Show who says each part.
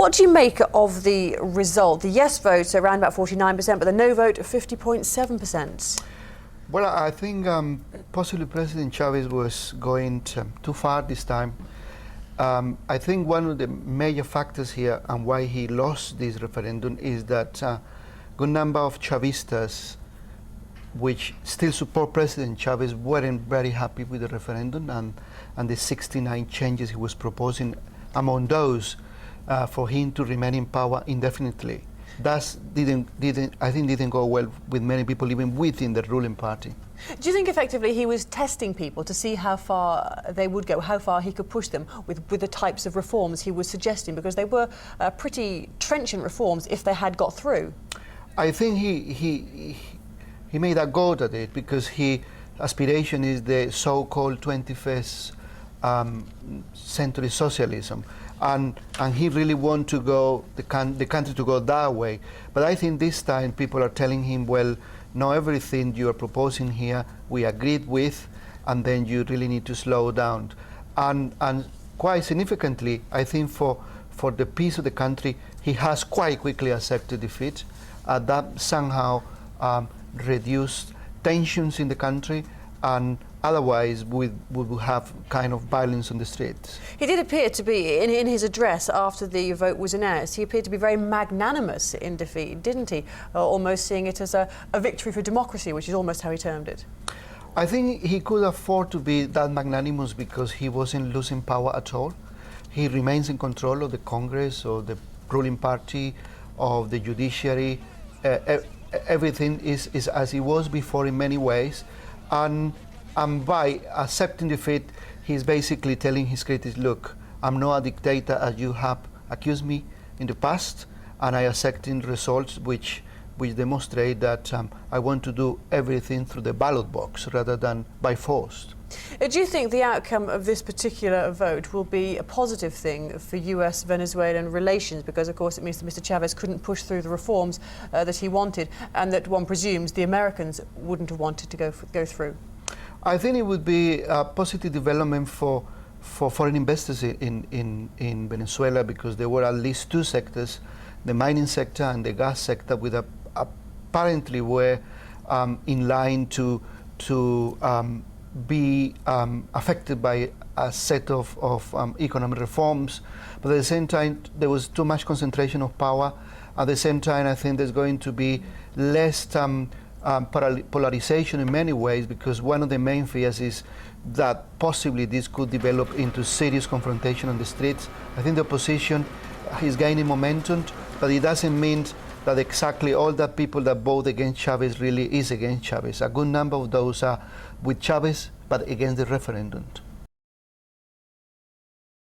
Speaker 1: What do you make of the result? The yes vote around about 49%, but the no vote 50.7%.
Speaker 2: Well, I think possibly President Chavez was going too far this time. I think one of the major factors here and why he lost this referendum is that a good number of Chavistas, which still support President Chavez, weren't very happy with the referendum and the 69 changes he was proposing. Among those, for him to remain in power indefinitely. That didn't go well with many people, even within the ruling party.
Speaker 1: Do you think effectively he was testing people to see how far they would go, how far he could push them with the types of reforms he was suggesting? Because they were pretty trenchant reforms if they had got through.
Speaker 2: I think he made a go at it because his aspiration is the so-called 21st century socialism. And he really want to go the country to go that way. But I think this time people are telling him, well, no, everything you are proposing here we agreed with, and then you really need to slow down. And quite significantly, I think for the peace of the country, he has quite quickly accepted defeat. That somehow reduced tensions in the country, and otherwise we would have kind of violence on the streets.
Speaker 1: He did appear to be, in his address after the vote was announced, he appeared to be very magnanimous in defeat, didn't he? Almost seeing it as a victory for democracy, which is almost how he termed it.
Speaker 2: I think he could afford to be that magnanimous because he wasn't losing power at all. He remains in control of the Congress, or the ruling party, of the judiciary. Everything is as it was before in many ways. And by accepting defeat, he's basically telling his critics, look, I'm not a dictator as you have accused me in the past, and I accepting results which demonstrate that I want to do everything through the ballot box rather than by force.
Speaker 1: Do you think the outcome of this particular vote will be a positive thing for US-Venezuelan relations? Because, of course, it means that Mr. Chavez couldn't push through the reforms that he wanted, and that one presumes the Americans wouldn't have wanted to go through.
Speaker 2: I think it would be a positive development for foreign investors in Venezuela, because there were at least two sectors, the mining sector and the gas sector, with apparently were in line to be affected by a set of economic reforms. But at the same time, there was too much concentration of power. At the same time, I think there's going to be less polarization in many ways, because one of the main fears is that possibly this could develop into serious confrontation on the streets. I think the opposition is gaining momentum, but it doesn't mean that exactly all the people that vote against Chavez really is against Chavez. A good number of those are with Chavez, but against the referendum.